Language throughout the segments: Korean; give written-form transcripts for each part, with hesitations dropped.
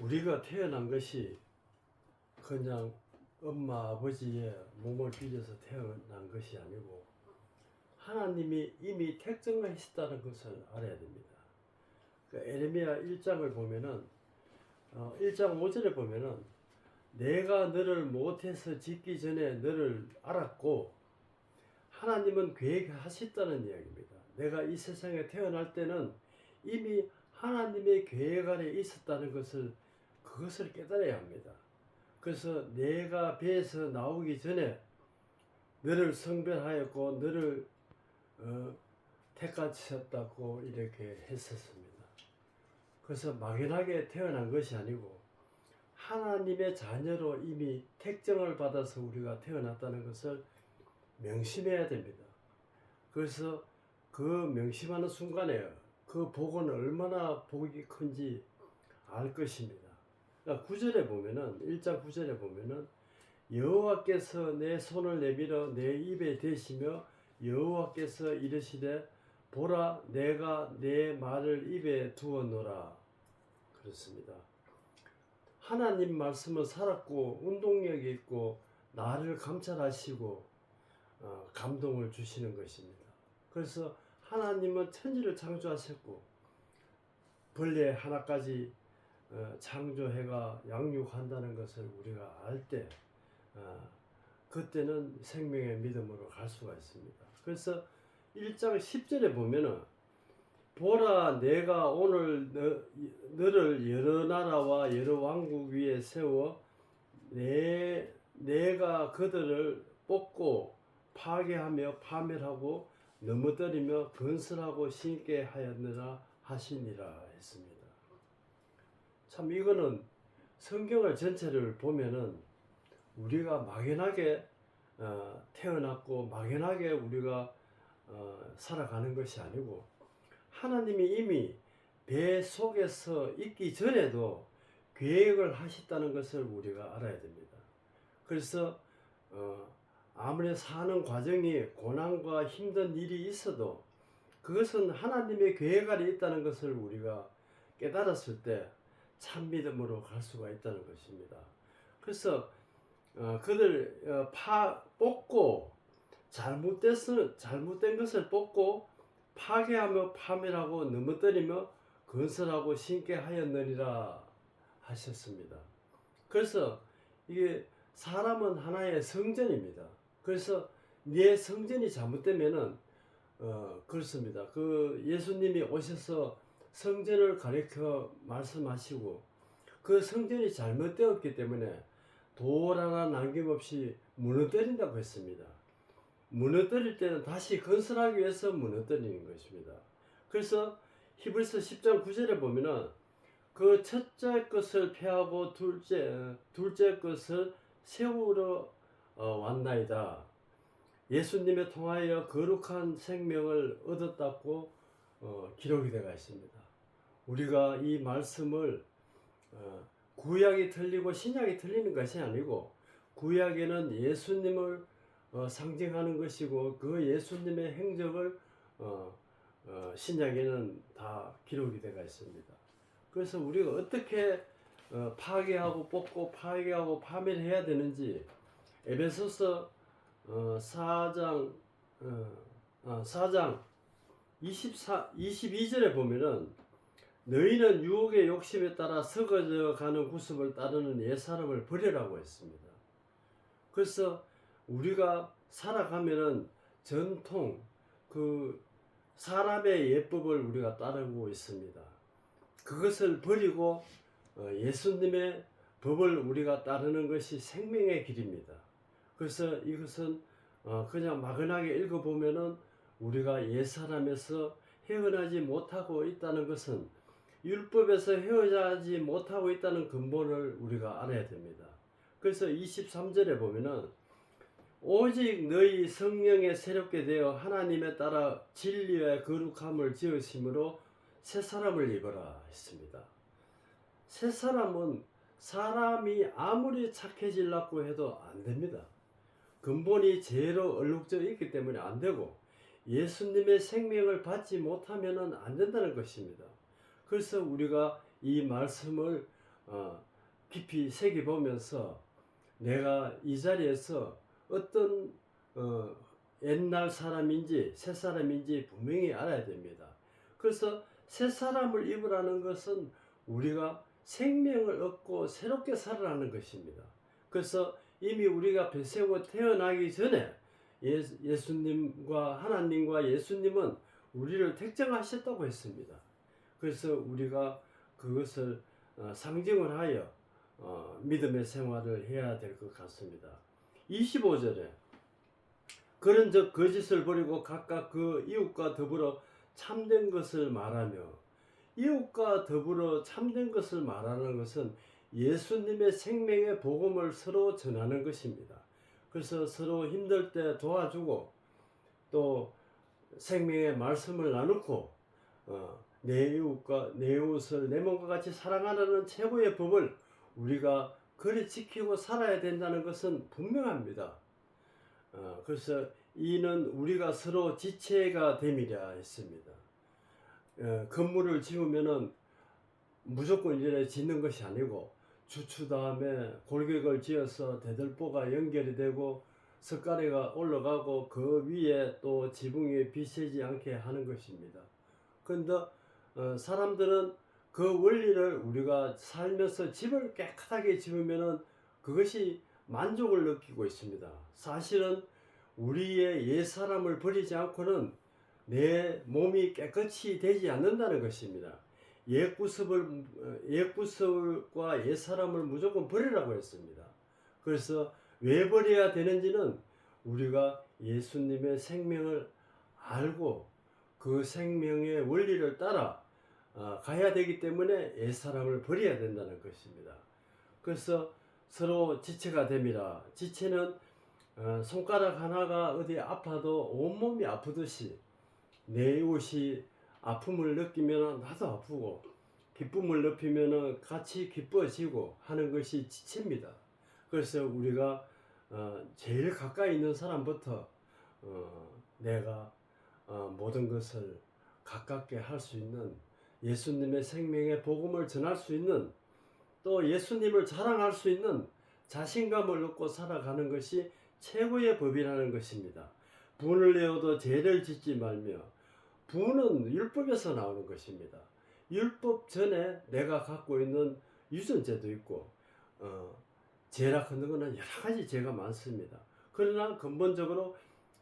우리가 태어난 것이 그냥 엄마 아버지의 몸을 빚어서 태어난 것이 아니고 하나님이 이미 택정하셨다는 것을 알아야 됩니다. 그 에레미야 1장을 보면은 1장 5절에 보면은 내가 너를 못해서 짓기 전에 너를 알았고 하나님은 계획하셨다는 이야기입니다. 내가 이 세상에 태어날 때는 이미 하나님의 계획 아래 있었다는 것을 그것을 깨달아야 합니다. 그래서 내가 배에서 나오기 전에 너를 성별하였고 너를 택하셨다고 이렇게 했었습니다. 그래서 막연하게 태어난 것이 아니고 하나님의 자녀로 이미 택정을 받아서 우리가 태어났다는 것을 명심해야 됩니다. 그래서 그 명심하는 순간에 그 복은 얼마나 복이 큰지 알 것입니다. 그러니까 9절에 보면은 1장 9절에 보면은 여호와께서 내 손을 내밀어 내 입에 대시며 여호와께서 이르시되 보라 내가 내 말을 입에 두었노라 그렇습니다. 하나님 말씀은 살았고 운동력이 있고 나를 감찰하시고 감동을 주시는 것입니다. 그래서 하나님은 천지를 창조하셨고 벌레 하나까지 창조해가 양육한다는 것을 우리가 알 때 그때는 생명의 믿음으로 갈 수가 있습니다. 그래서 1장 10절에 보면은 보라 내가 오늘 너를 여러 나라와 여러 왕국 위에 세워 내가 그들을 뽑고 파괴하며 파멸하고 넘어뜨리며 건설하고 신게 하였느라 하시니라 했습니다. 참 이거는 성경을 전체를 보면은 우리가 막연하게 태어났고 막연하게 우리가 살아가는 것이 아니고 하나님이 이미 배 속에서 있기 전에도 계획을 하셨다는 것을 우리가 알아야 됩니다. 그래서 아무리 사는 과정이 고난과 힘든 일이 있어도 그것은 하나님의 계획 아래 있다는 것을 우리가 깨달았을 때 참 믿음으로 갈 수가 있다는 것입니다. 그래서 그들 뽑고 잘못된 것을 뽑고 파괴하며 파멸하고 넘어뜨리며 건설하고 신게 하였느니라 하셨습니다. 그래서 이게 사람은 하나의 성전입니다. 그래서 네 성전이 잘못되면은 그렇습니다. 그 예수님이 오셔서 성전을 가리켜 말씀하시고 그 성전이 잘못되었기 때문에 돌 하나 남김없이 무너뜨린다고 했습니다. 무너뜨릴 때는 다시 건설하기 위해서 무너뜨리는 것입니다. 그래서 히브리서 10장 9절에 보면은 그 첫째 것을 폐하고 둘째 것을 세우러 왔나이다. 예수님에 통하여 거룩한 생명을 얻었다고 기록이 되어 있습니다. 우리가 이 말씀을 구약이 틀리고 신약이 틀리는 것이 아니고 구약에는 예수님을 상징하는 것이고 그 예수님의 행적을 신약에는 다 기록이 되어 있습니다. 그래서 우리가 어떻게 파괴하고 뽑고 파괴하고 파멸해야 되는지 에베소서 4장 22절에 보면은 너희는 유혹의 욕심에 따라 썩어져 가는 구습을 따르는 옛사람을 버리라고 했습니다. 그래서 우리가 살아가면은 전통 그 사람의 예법을 우리가 따르고 있습니다. 그것을 버리고 예수님의 법을 우리가 따르는 것이 생명의 길입니다. 그래서 이것은 그냥 막연하게 읽어보면은 우리가 옛사람에서 헤어나지 못하고 있다는 것은 율법에서 헤어나지 못하고 있다는 근본을 우리가 알아야 됩니다. 그래서 23절에 보면은 오직 너희 성령에 새롭게 되어 하나님에 따라 진리와 거룩함을 지으심으로 새 사람을 입어라 했습니다. 새 사람은 사람이 아무리 착해지려고 해도 안 됩니다. 근본이 죄로 얼룩져 있기 때문에 안 되고 예수님의 생명을 받지 못하면 안 된다는 것입니다. 그래서 우리가 이 말씀을 깊이 새겨보면서 내가 이 자리에서 어떤 옛날 사람인지 새 사람인지 분명히 알아야 됩니다. 그래서 새 사람을 입으라는 것은 우리가 생명을 얻고 새롭게 살아나는 것입니다. 그래서 이미 우리가 배세고 태어나기 전에 예수님과 하나님과 예수님은 우리를 택정하셨다고 했습니다. 그래서 우리가 그것을 상징을 하여 믿음의 생활을 해야 될 것 같습니다. 25절에 그런즉 거짓을 버리고 각각 그 이웃과 더불어 참된 것을 말하며, 이웃과 더불어 참된 것을 말하는 것은 예수님의 생명의 복음을 서로 전하는 것입니다. 그래서 서로 힘들 때 도와주고 또 생명의 말씀을 나누고 내 이웃을 내 몸과 같이 사랑하라는 최고의 법을 우리가 그리 지키고 살아야 된다는 것은 분명합니다. 그래서 이는 우리가 서로 지체가 됨이라 했습니다. 건물을 지으면은 무조건 이래 짓는 것이 아니고 주추 다음에 골격을 지어서 대들보가 연결이 되고 석가래가 올라가고 그 위에 또 지붕이 비치지 않게 하는 것입니다. 그런데 사람들은 그 원리를 우리가 살면서 집을 깨끗하게 지으면은 그것이 만족을 느끼고 있습니다. 사실은 우리의 옛 사람을 버리지 않고는 내 몸이 깨끗이 되지 않는다는 것입니다. 옛 구습과 옛 사람을 무조건 버리라고 했습니다. 그래서 왜 버려야 되는지는 우리가 예수님의 생명을 알고 그 생명의 원리를 따라 가야 되기 때문에 옛 사람을 버려야 된다는 것입니다. 그래서 서로 지체가 됨이라. 지체는 손가락 하나가 어디 아파도 온몸이 아프듯이 내 이웃이 아픔을 느끼면 나도 아프고 기쁨을 느끼면 같이 기뻐지고 하는 것이 지체입니다. 그래서 우리가 제일 가까이 있는 사람부터 내가 모든 것을 가깝게 할 수 있는 예수님의 생명의 복음을 전할 수 있는 또 예수님을 자랑할 수 있는 자신감을 얻고 살아가는 것이 최고의 법이라는 것입니다. 분을 내어도 죄를 짓지 말며, 분은 율법에서 나오는 것입니다. 율법 전에 내가 갖고 있는 유전죄도 있고 죄라 하는 것은 여러 가지 죄가 많습니다. 그러나 근본적으로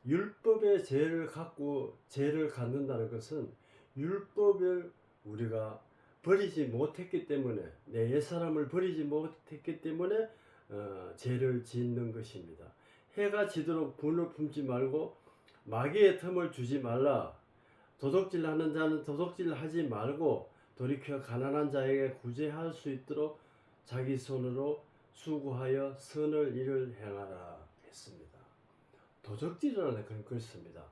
율법의 죄를 갖는다는 것은 율법을 우리가 버리지 못했기 때문에, 내 옛사람을 버리지 못했기 때문에 죄를 짓는 것입니다. 해가 지도록 분을 품지 말고 마귀의 틈을 주지 말라. 도둑질하는 자는 도둑질하지 말고 돌이켜 가난한 자에게 구제할 수 있도록 자기 손으로 수고하여 선을 일을 행하라 했습니다. 도둑질이라는 건 그렇습니다.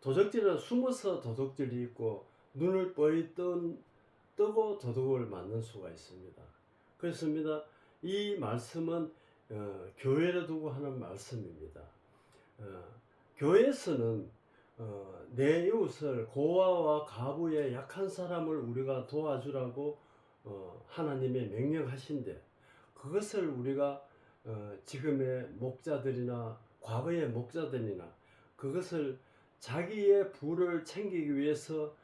도둑질은 숨어서 도둑질이 있고 눈을 뻔히 뜨고 도둑을 맞는 수가 있습니다. 그렇습니다. 이 말씀은 교회를 두고 하는 말씀입니다. 교회에서는 내 이웃을 고아와 가부의 약한 사람을 우리가 도와주라고 하나님의 명령하신데, 그것을 우리가 지금의 목자들이나 과거의 목자들이나 그것을 자기의 부를 챙기기 위해서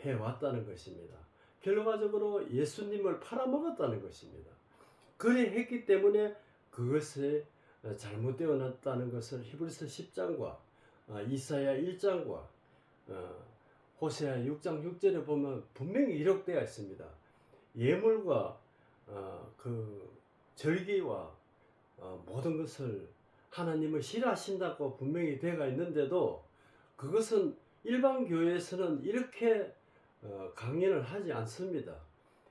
해왔다는 것입니다. 결과적으로 예수님을 팔아먹었다는 것입니다. 그래 했기 때문에 그것이 잘못되어 놨다는 것을 히브리서 10장과 이사야 1장과 호세아 6장 6절에 보면 분명히 기록되어 있습니다. 예물과 그 절기와 모든 것을 하나님을 싫어하신다고 분명히 되어 있는데도 그것은 일반 교회에서는 이렇게 강연을 하지 않습니다.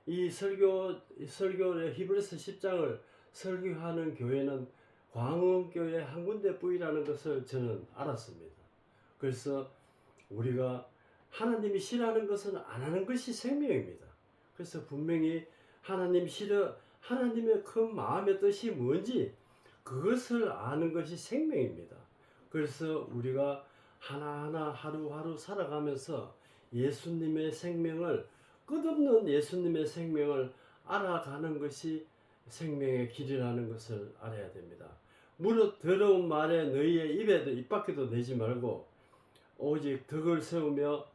이 설교의 히브리서 10장을 설교하는 교회는 광흥교회 한 군데뿐이라는 것을 저는 알았습니다. 그래서 우리가 하나님이 싫어하는 것은 안 하는 것이 생명입니다. 그래서 분명히 하나님의 큰 마음의 뜻이 뭔지 그것을 아는 것이 생명입니다. 그래서 우리가 하나하나 하루하루 살아가면서 예수님의 생명을, 끝없는 예수님의 생명을 알아가는 것이 생명의 길이라는 것을 알아야 됩니다. 무릇 더러운 말에 너희의 입에도 입 밖에도 내지 말고 오직 덕을 세우며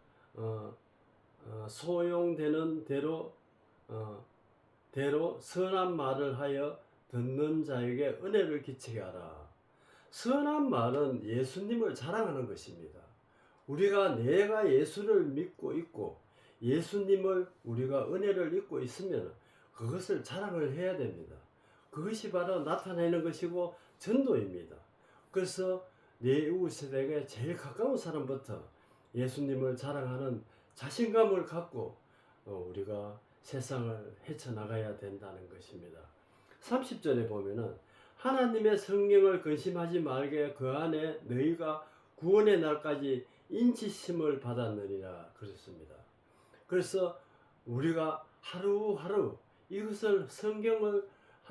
소용되는 대로 선한 말을 하여 듣는 자에게 은혜를 끼치게 하라. 선한 말은 예수님을 자랑하는 것입니다. 내가 예수를 믿고 있고 예수님을 우리가 은혜를 입고 있으면 그것을 자랑을 해야 됩니다. 그것이 바로 나타내는 것이고 전도입니다. 그래서 내 이웃에게 제일 가까운 사람부터 예수님을 자랑하는 자신감을 갖고 우리가 세상을 헤쳐나가야 된다는 것입니다. 30절에 보면은 하나님의 성령을 근심하지 말게 그 안에 너희가 구원의 날까지 인치심을 받았느니라 그랬습니다. 그래서 우리가 하루하루 이것을 성경을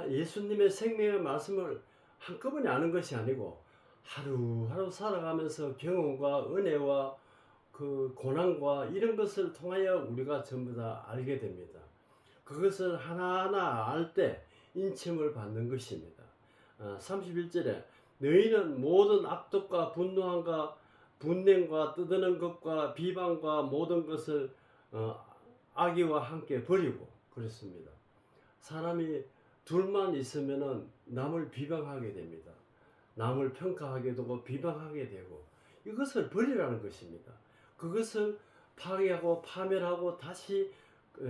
예수님의 생명의 말씀을 한꺼번에 아는 것이 아니고 하루하루 살아가면서 경험과 은혜와 그 고난과 이런 것을 통하여 우리가 전부 다 알게 됩니다. 그것을 하나하나 알 때 인침을 받는 것입니다. 31절에 너희는 모든 악독과 분노함과 분냉과 떠드는 것과 비방과 모든 것을 악의와 함께 버리고 그랬습니다. 사람이 둘만 있으면은 남을 비방하게 됩니다. 남을 평가하게 되고 비방하게 되고 이것을 버리라는 것입니다. 그것을 파괴하고 파멸하고 다시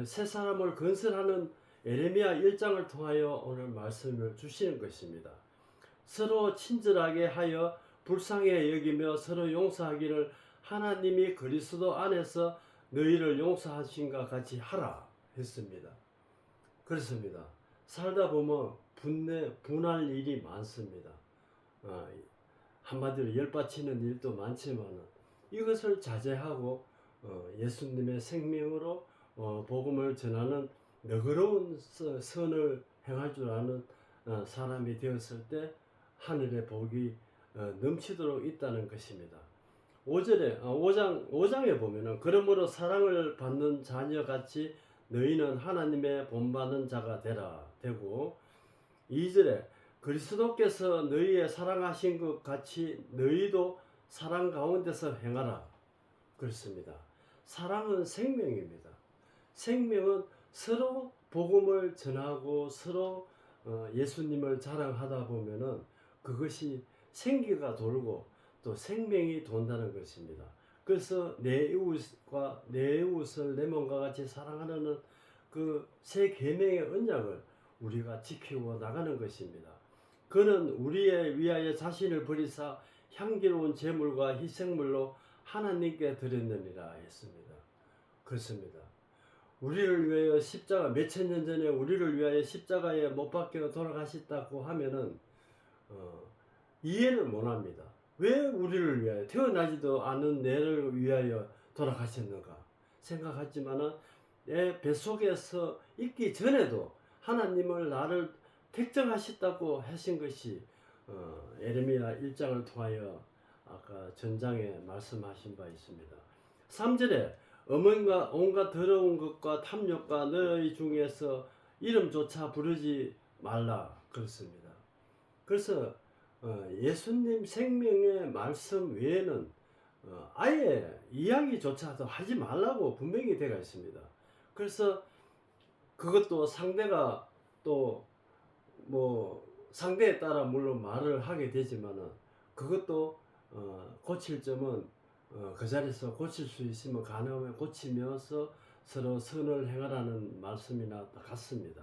새 사람을 건설하는 에레미야 1장을 통하여 오늘 말씀을 주시는 것입니다. 서로 친절하게 하여 불쌍히 여기며 서로 용서하기를 하나님이 그리스도 안에서 너희를 용서하신과 같이 하라 했습니다. 그렇습니다. 살다 보면 분할 일이 많습니다. 한마디로 열받치는 일도 많지만 이것을 자제하고 예수님의 생명으로 복음을 전하는 너그러운 선을 행할 줄 아는 사람이 되었을 때 하늘의 복이 넘치도록 있다는 것입니다. 5장에 보면은 그러므로 사랑을 받는 자녀같이 너희는 하나님의 본받는 자가 되고 2절에 그리스도께서 너희의 사랑하신 것 같이 너희도 사랑 가운데서 행하라 그렇습니다. 사랑은 생명입니다. 생명은 서로 복음을 전하고 서로 예수님을 자랑하다 보면은 그것이 생기가 돌고 또 생명이 돈다는 것입니다. 그래서 내 이웃을 내 몸과 같이 사랑하는 그 새 계명의 언약을 우리가 지키고 나가는 것입니다. 그는 우리의 위하여 자신을 버리사 향기로운 제물과 희생물로 하나님께 드렸느니라 했습니다. 그렇습니다. 우리를 위하여 십자가 몇천 년 전에 우리를 위하여 십자가에 못 박혀 돌아가셨다고 하면은 이해를 못합니다. 왜 우리를 위하여 태어나지도 않은 내를 위하여 돌아가셨는가 생각하지만은 내 뱃속에서 있기 전에도 하나님을 나를 택정하셨다고 하신 것이 에레미야 1장을 통하여 아까 전장에 말씀하신 바 있습니다. 3절에 어머니가 온갖 더러운 것과 탐욕과 너희 중에서 이름조차 부르지 말라 그렇습니다. 그래서 예수님 생명의 말씀 외에는 아예 이야기조차도 하지 말라고 분명히 되어 있습니다. 그래서 그것도 상대가 또 상대에 따라 물론 말을 하게 되지만은 그것도 고칠 점은 그 자리에서 고칠 수 있으면 가능하면 고치면서 서로 선을 행하라는 말씀이나 같습니다.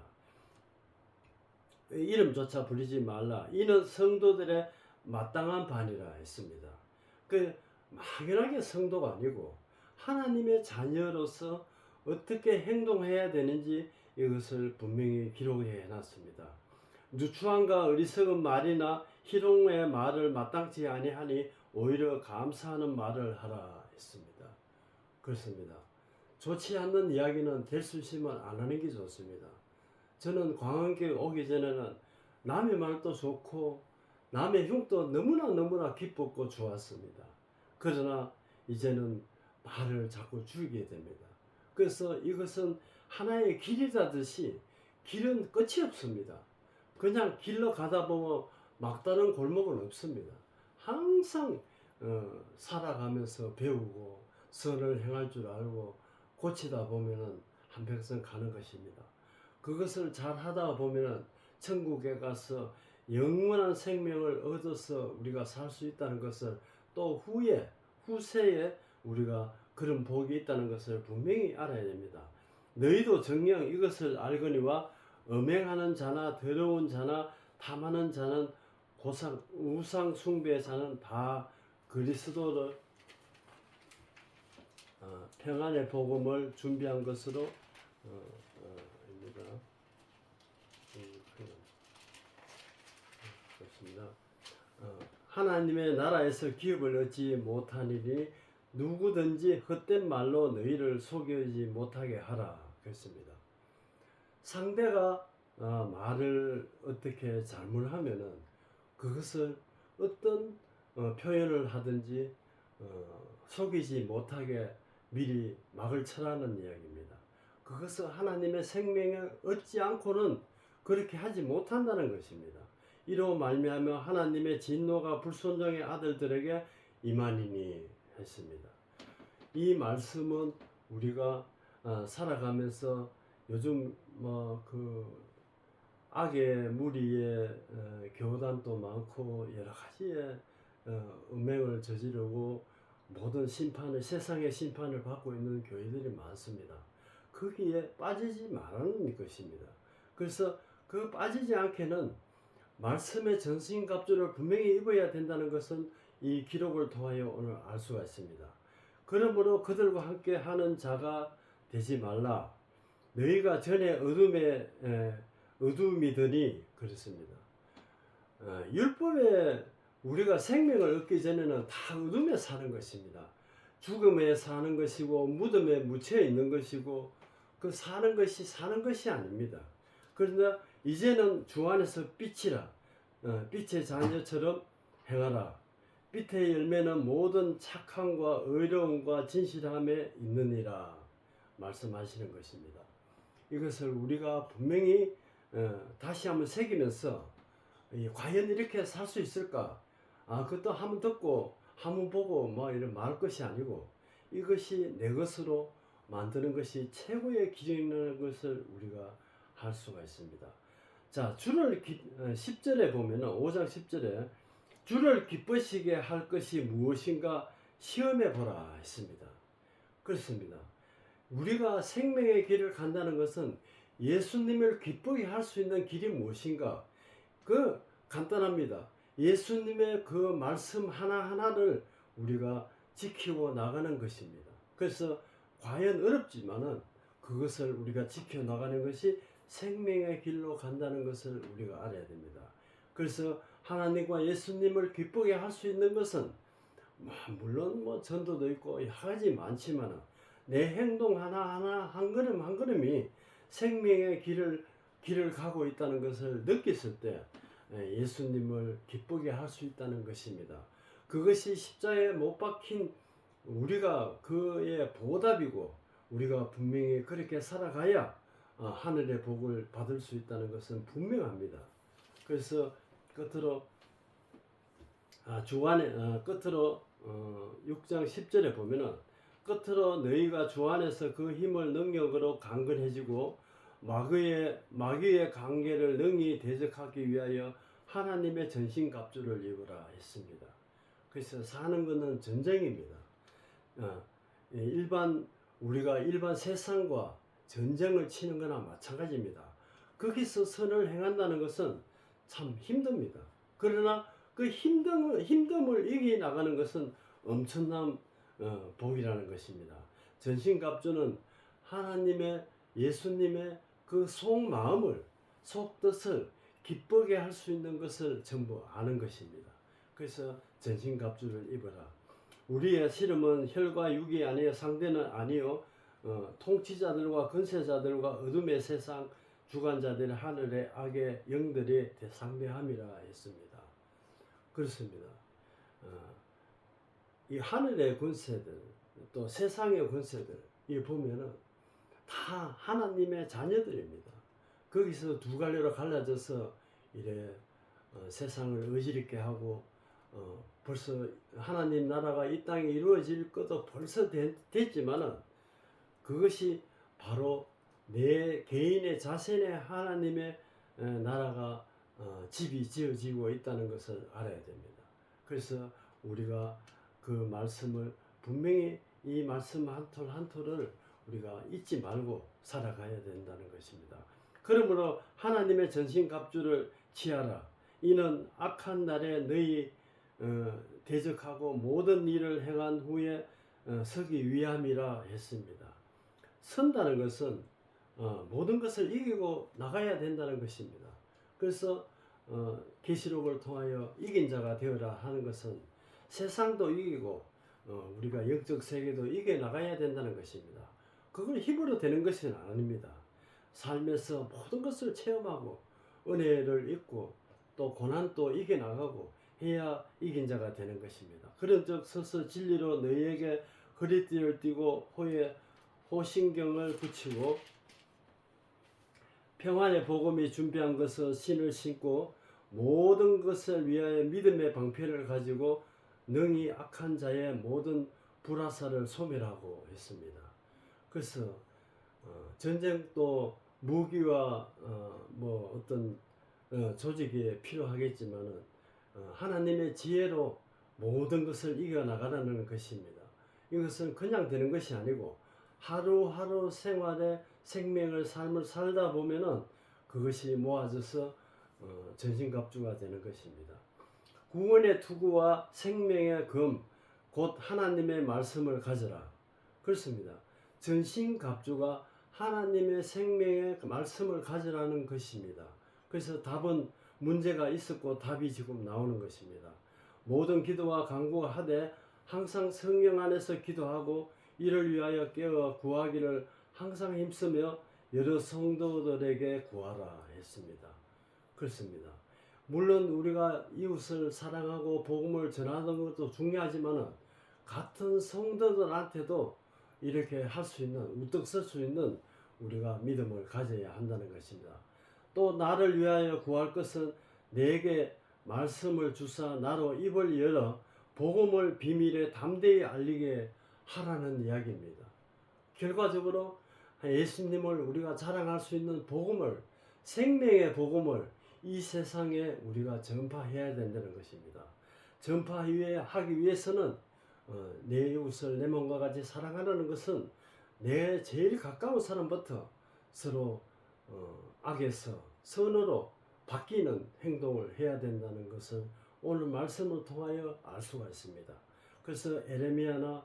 이름조차 부르지 말라. 이는 성도들의 마땅한 반이라 했습니다. 막연하게 성도가 아니고 하나님의 자녀로서 어떻게 행동해야 되는지 이것을 분명히 기록해 놨습니다. 누추함과 어리석은 말이나 희롱의 말을 마땅치 아니하니 오히려 감사하는 말을 하라 했습니다. 그렇습니다. 좋지 않는 이야기는 될 수 있으면 안 하는 게 좋습니다. 저는 광안교회 오기 전에는 남의 말도 좋고 남의 흉도 너무나 기뻤고 좋았습니다. 그러나 이제는 말을 자꾸 줄이게 됩니다. 그래서 이것은 하나의 길이라듯이 길은 끝이 없습니다. 그냥 길로 가다 보면 막다른 골목은 없습니다. 항상 살아가면서 배우고 선을 행할 줄 알고 고치다 보면은 한평생 가는 것입니다. 그것을 잘 하다 보면은 천국에 가서 영원한 생명을 얻어서 우리가 살 수 있다는 것을 또 후세에 우리가 그런 복이 있다는 것을 분명히 알아야 됩니다. 너희도 정녕 이것을 알거니와 음행하는 자나 더러운 자나 탐하는 자는 우상 숭배의 자는 다 그리스도를 평안의 복음을 준비한 것으로 입니다. 그렇습니다. 하나님의 나라에서 기업을 얻지 못하니니 누구든지 헛된 말로 너희를 속이지 못하게 하라. 그렇습니다. 상대가 말을 어떻게 잘못하면은 그것을 어떤 표현을 하든지 속이지 못하게 미리 막을 쳐라는 이야기입니다. 그것을 하나님의 생명을 얻지 않고는 그렇게 하지 못한다는 것입니다. 이로 말미암아 하나님의 진노가 불순종의 아들들에게 임하니니 했습니다. 이 말씀은 우리가 살아가면서 요즘 그 악의 무리의 교단도 많고 여러 가지의 음행을 저지르고 모든 세상의 심판을 받고 있는 교회들이 많습니다. 거기에 빠지지 말라는 것입니다. 그래서 그 빠지지 않게는 말씀의 전신갑주를 분명히 입어야 된다는 것은 이 기록을 통하여 오늘 알 수가 있습니다. 그러므로 그들과 함께 하는 자가 되지 말라. 너희가 전에 어둠이더니 그렇습니다. 율법에 우리가 생명을 얻기 전에는 다 어둠에 사는 것입니다. 죽음에 사는 것이고 무덤에 묻혀 있는 것이고 그 사는 것이 아닙니다. 그러나 이제는 주 안에서 빛이라 빛의 자녀처럼 행하라. 빛의 열매는 모든 착함과 의로움과 진실함에 있느니라 말씀하시는 것입니다. 이것을 우리가 분명히 다시 한번 새기면서 과연 이렇게 살 수 있을까? 그것도 한번 듣고 한번 보고 이런 말할 것이 아니고 이것이 내 것으로 만드는 것이 최고의 기준이라는 것을 우리가 할 수가 있습니다. 자, 10절에 보면은 5장 10절에 주를 기쁘시게 할 것이 무엇인가 시험해 보라 했습니다. 그렇습니다. 우리가 생명의 길을 간다는 것은 예수님을 기쁘게 할 수 있는 길이 무엇인가? 간단합니다. 예수님의 그 말씀 하나하나를 우리가 지키고 나가는 것입니다. 그래서 과연 어렵지만은 그것을 우리가 지켜나가는 것이 생명의 길로 간다는 것을 우리가 알아야 됩니다. 그래서 하나님과 예수님을 기쁘게 할 수 있는 것은 물론 전도도 있고 여러 가지 많지만 내 행동 하나하나 한 걸음 한 걸음이 생명의 길을 가고 있다는 것을 느꼈을 때 예수님을 기쁘게 할 수 있다는 것입니다. 그것이 십자가에 못 박힌 우리가 그의 보답이고 우리가 분명히 그렇게 살아가야 하늘의 복을 받을 수 있다는 것은 분명합니다. 그래서 끝으로 끝으로 6장 10절에 보면은 끝으로 너희가 주 안에서 그 힘을 능력으로 강건해지고 마귀의 관계를 능히 대적하기 위하여 하나님의 전신갑주를 입으라 했습니다. 그래서 사는 것은 전쟁입니다. 우리가 일반 세상과 전쟁을 치는 거나 마찬가지입니다. 거기서 선을 행한다는 것은 참 힘듭니다. 그러나 그 힘듦을 이겨 나가는 것은 엄청난 복이라는 것입니다. 전신갑주는 하나님의 예수님의 그 속마음을 속뜻을 기쁘게 할 수 있는 것을 전부 아는 것입니다. 그래서 전신갑주를 입어라. 우리의 씨름은 혈과 육이 아니요 상대는 아니요 통치자들과 권세자들과 어둠의 세상 주관자들의 하늘의 악의 영들이 상대함이라 했습니다. 그렇습니다. 이 하늘의 권세들 또 세상의 권세들 이 보면은 다 하나님의 자녀들입니다. 거기서 두 갈래로 갈라져서 이래 세상을 어지럽게 하고 벌써 하나님 나라가 이 땅에 이루어질 것도 벌써 됐지만은 그것이 바로 내 개인의 자신의 하나님의 나라가 집이 지어지고 있다는 것을 알아야 됩니다. 그래서 우리가 그 말씀을 분명히 이 말씀 한 톨 한 톨을 우리가 잊지 말고 살아가야 된다는 것입니다. 그러므로 하나님의 전신갑주를 취하라. 이는 악한 날에 너희 대적하고 모든 일을 행한 후에 서기 위함이라 했습니다. 선다는 것은 모든 것을 이기고 나가야 된다는 것입니다. 그래서 계시록을 통하여 이긴 자가 되어라 하는 것은 세상도 이기고 우리가 영적 세계도 이겨 나가야 된다는 것입니다. 그건 힘으로 되는 것은 아닙니다. 삶에서 모든 것을 체험하고 은혜를 입고 또 고난도 이겨 나가고 해야 이긴 자가 되는 것입니다. 그런즉 서서 진리로 너희에게 허리띠를 띠고 호에 호신경을 붙이고 평안의 복음이 준비한 것을 신을 신고 모든 것을 위하여 믿음의 방패를 가지고 능히 악한 자의 모든 불화살을 소멸하고 했습니다. 그래서 전쟁도 무기와 뭐 어떤 조직이 필요하겠지만은 하나님의 지혜로 모든 것을 이겨나가라는 것입니다. 이것은 그냥 되는 것이 아니고 하루하루 생활의 생명을 삶을 살다 보면은 그것이 모아져서 전신갑주가 되는 것입니다. 구원의 투구와 생명의 검 곧 하나님의 말씀을 가져라. 그렇습니다. 전신갑주가 하나님의 생명의 말씀을 가져라는 것입니다. 그래서 답은 문제가 있었고 답이 지금 나오는 것입니다. 모든 기도와 간구가 하되 항상 성령 안에서 기도하고 이를 위하여 깨어 구하기를 항상 힘쓰며 여러 성도들에게 구하라 했습니다. 그렇습니다. 물론 우리가 이웃을 사랑하고 복음을 전하는 것도 중요하지만 같은 성도들한테도 이렇게 할 수 있는 우뚝 설 수 있는 우리가 믿음을 가져야 한다는 것입니다. 또 나를 위하여 구할 것은 내게 말씀을 주사 나로 입을 열어 복음을 비밀에 담대히 알리게 하라는 이야기입니다. 결과적으로 예수님을 우리가 자랑할 수 있는 복음을 생명의 복음을 이 세상에 우리가 전파해야 된다는 것입니다. 전파하기 위해서는 내 이웃을 내 몸과 같이 사랑하는 것은 내 제일 가까운 사람부터 서로 악에서 선으로 바뀌는 행동을 해야 된다는 것을 오늘 말씀을 통하여 알 수가 있습니다. 그래서 에레미야나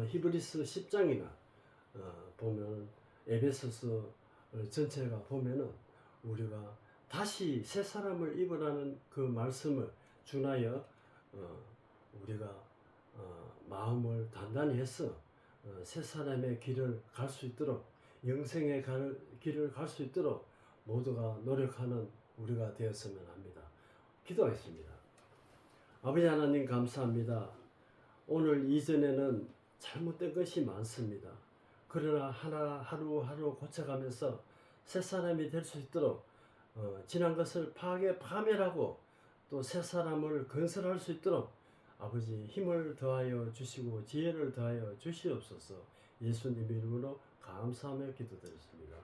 히브리서 10장이나 보면 에베소서 전체가 보면은 우리가 다시 새 사람을 입으라는 그 말씀을 준하여 우리가 마음을 단단히 해서 새 사람의 길을 갈 수 있도록 영생의 길을 갈 수 있도록 모두가 노력하는 우리가 되었으면 합니다. 기도하겠습니다. 아버지 하나님 감사합니다. 오늘 이전에는 잘못된 것이 많습니다. 그러나 하루하루 고쳐가면서 새 사람이 될 수 있도록 지난 것을 파멸하고 또 새 사람을 건설할 수 있도록 아버지 힘을 더하여 주시고 지혜를 더하여 주시옵소서. 예수님 이름으로 감사하며 기도드렸습니다.